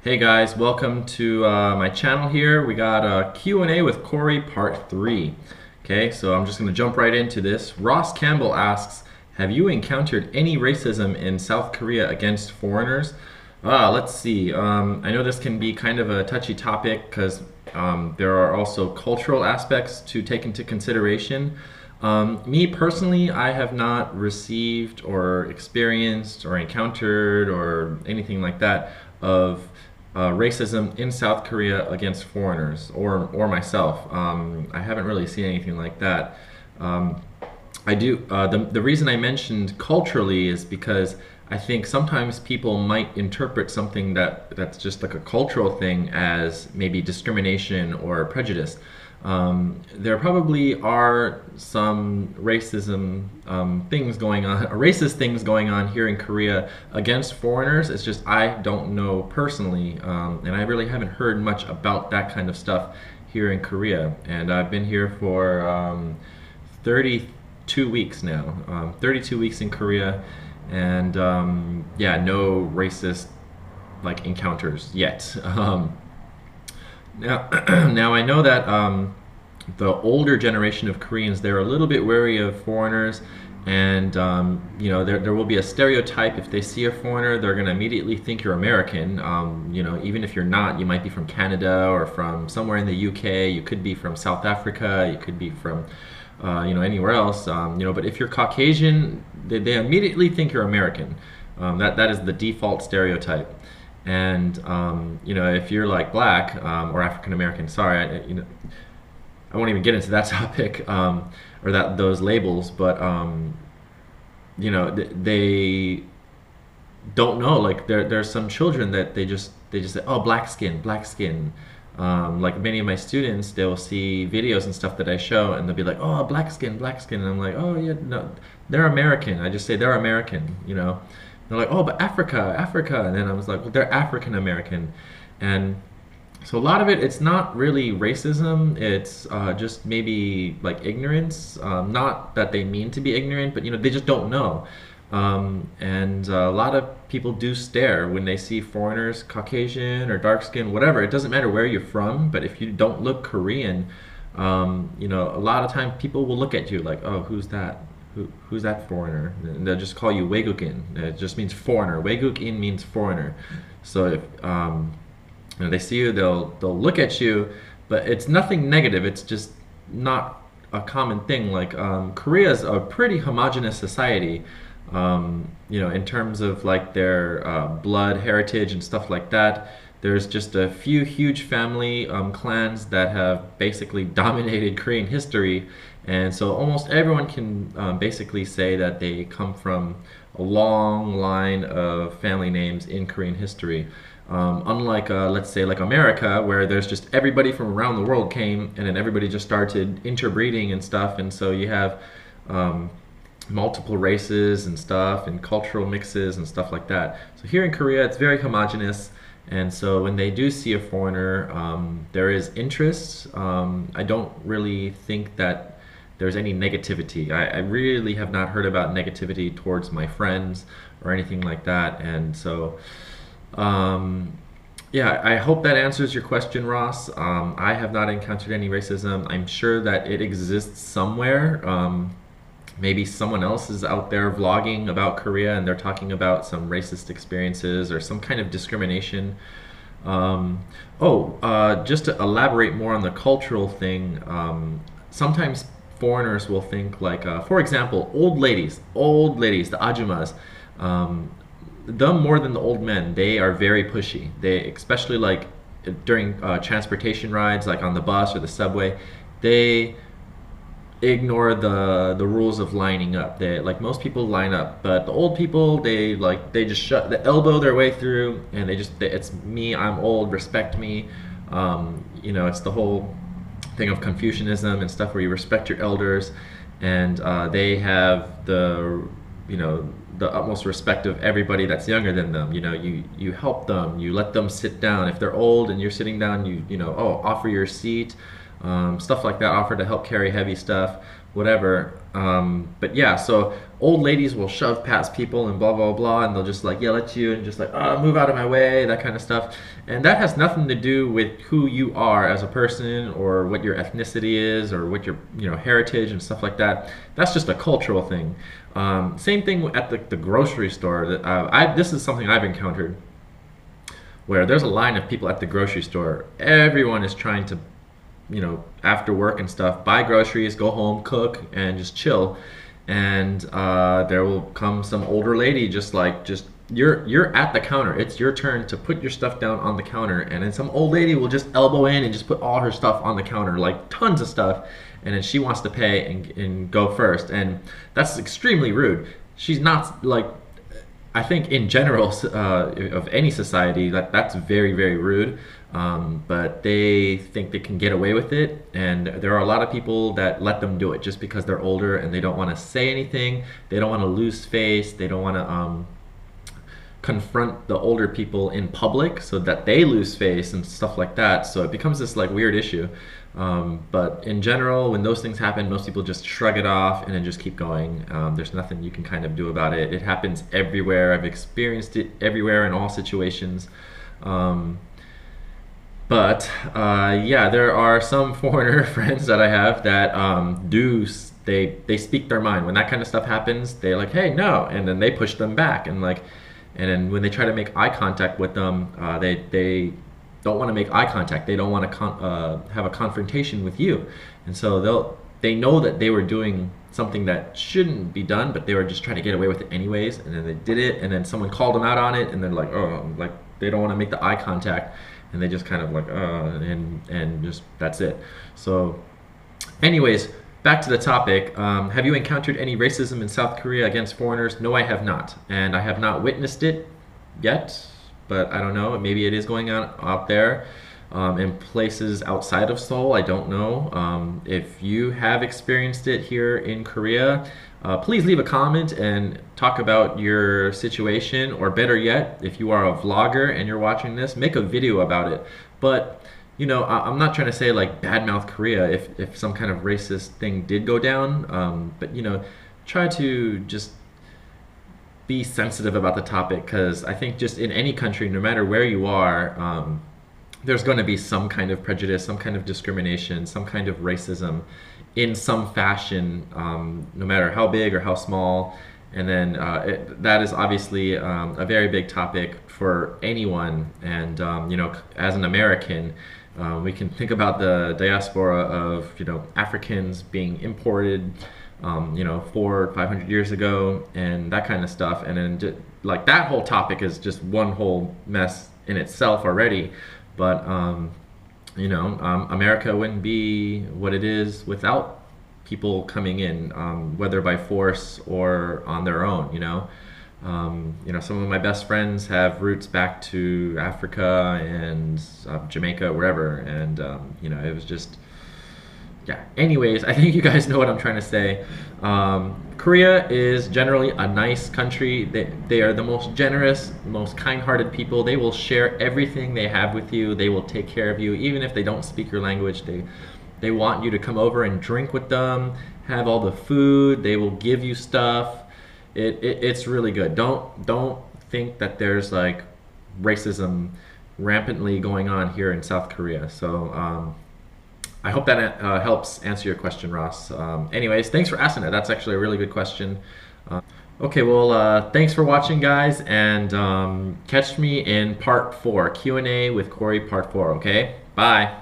Hey guys, welcome to my channel here. We got a Q&A with Cory part 3. Okay, so I'm just going to jump right into this. Ross Campbell asks, have you encountered any racism in South Korea against foreigners? Let's see. I know this can be kind of a touchy topic because there are also cultural aspects to take into consideration. Me personally, I have not received or experienced or encountered or anything like that of racism in South Korea against foreigners or myself. I haven't really seen anything like that. I do. The reason I mentioned culturally is because I think sometimes people might interpret something that's just like a cultural thing as maybe discrimination or prejudice. There probably are some racism things going on, racist things going on here in Korea against foreigners. It's just I don't know personally, and I really haven't heard much about that kind of stuff here in Korea. And I've been here for 32 weeks now, 32 weeks in Korea, and yeah, no racist like encounters yet. Now, now I know that the older generation of Koreans, they're a little bit wary of foreigners, and you know, there will be a stereotype. If they see a foreigner, they're going to immediately think you're American. You know, even if you're not, you might be from Canada or from somewhere in the UK. You could be from South Africa. You could be from you know, anywhere else. You know, but if you're Caucasian, they immediately think you're American. That is the default stereotype. And you know, if you're like black or African American, sorry, you know, I won't even get into that topic or those labels, but you know, they don't know. Like there's some children that they just say, oh, black skin, black skin. Like many of my students, they'll see videos and stuff that I show, and they'll be like, oh, black skin, black skin, and I'm like, oh yeah, no, they're American. I just say they're American, you know. They're like, oh, but Africa, Africa. And then I was like, well, they're African American. And so a lot of it, it's not really racism. It's just maybe like ignorance. Not that they mean to be ignorant, but, you know, they just don't know. And a lot of people do stare when they see foreigners, Caucasian or dark skin, whatever. It doesn't matter where you're from, but if you don't look Korean, you know, a lot of time people will look at you like, oh, who's that? Who's that foreigner? And they'll just call you Wegukin. It just means foreigner. Wegukin means foreigner. So if you know, they see you, they'll look at you, but it's nothing negative. It's just not a common thing. Like Korea is a pretty homogenous society, you know, in terms of like their blood heritage and stuff like that. There's just a few huge family clans that have basically dominated Korean history. And so almost everyone can basically say that they come from a long line of family names in Korean history. Unlike, let's say, like America, where there's just everybody from around the world came, and then everybody just started interbreeding and stuff. And so you have multiple races and stuff, and cultural mixes and stuff like that. So here in Korea, it's very homogenous. And so when they do see a foreigner, there is interest. I don't really think that there's any negativity. I really have not heard about negativity towards my friends or anything like that. And so, yeah, I hope that answers your question, Ross. I have not encountered any racism. I'm sure that it exists somewhere. Maybe someone else is out there vlogging about Korea and they're talking about some racist experiences or some kind of discrimination. Just to elaborate more on the cultural thing, sometimes foreigners will think like, for example, old ladies, the ajumas, them more than the old men, they are very pushy. They, especially like during transportation rides, like on the bus or the subway, they ignore the rules of lining up. They, like, most people line up, but the old people, they just they elbow their way through, and it's me, I'm old, respect me. You know, it's the whole thing of Confucianism and stuff where you respect your elders, and they have the, you know, the utmost respect of everybody that's younger than them. You know, you help them, you let them sit down. If they're old and you're sitting down, you know, oh, offer your seat. stuff like that, offer to help carry heavy stuff, whatever. But yeah, so old ladies will shove past people and blah blah blah, and they'll just like yell at you and just like, oh, move out of my way, that kind of stuff. And that has nothing to do with who you are as a person or what your ethnicity is or what your heritage and stuff like that. That's just a cultural thing. Same thing at the grocery store. This is something I've encountered where there's a line of people at the grocery store. Everyone is trying to, after work and stuff, buy groceries, go home, cook, and just chill. And there will come some older lady just you're at the counter. It's your turn to put your stuff down on the counter, and then some old lady will just elbow in and just put all her stuff on the counter, like tons of stuff, and then she wants to pay and go first. And that's extremely rude. She's not like, I think in general of any society that's very, very rude. But they think they can get away with it, and there are a lot of people that let them do it just because they're older and they don't want to say anything. They don't want to lose face. They don't want to confront the older people in public so that they lose face and stuff like that. So it becomes this like weird issue. But in general, when those things happen, most people just shrug it off and then just keep going. There's nothing you can kind of do about it. It happens everywhere. I've experienced it everywhere in all situations. But yeah, there are some foreigner friends that I have that they speak their mind. When that kind of stuff happens, they're like, hey, no, and then they push them back, and then when they try to make eye contact with them, they don't want to make eye contact. They don't want to have a confrontation with you, and so they know that they were doing something that shouldn't be done, but they were just trying to get away with it anyways, and then they did it, and then someone called them out on it, and they're like, oh, like they don't want to make the eye contact, and they just kind of like, and just that's it. So, anyways, back to the topic. Have you encountered any racism in South Korea against foreigners? No, I have not, and I have not witnessed it yet. But I don't know. Maybe it is going on out there in places outside of Seoul. I don't know. If you have experienced it here in Korea, please leave a comment and talk about your situation. Or better yet, if you are a vlogger and you're watching this, make a video about it. But I'm not trying to say like badmouth Korea if some kind of racist thing did go down. But try to just be sensitive about the topic, because I think just in any country, no matter where you are, there's going to be some kind of prejudice, some kind of discrimination, some kind of racism in some fashion, no matter how big or how small. And then that is obviously a very big topic for anyone. And as an American, we can think about the diaspora of Africans being imported 400 or 500 years ago, and that kind of stuff. And then just, like, that whole topic is just one whole mess in itself already. But America wouldn't be what it is without people coming in, whether by force or on their own. Some of my best friends have roots back to Africa and Jamaica, wherever, and it was just. Yeah. Anyways, I think you guys know what I'm trying to say. Korea is generally a nice country. They are the most generous, most kind-hearted people. They will share everything they have with you. They will take care of you, even if they don't speak your language. They want you to come over and drink with them, have all the food. They will give you stuff. It's really good. Don't think that there's like racism rampantly going on here in South Korea. So. I hope that helps answer your question, Ross. Anyways, thanks for asking it. That's actually a really good question. Okay, well, thanks for watching, guys, and catch me in part 4, Q&A with Cory, part 4, okay? Bye.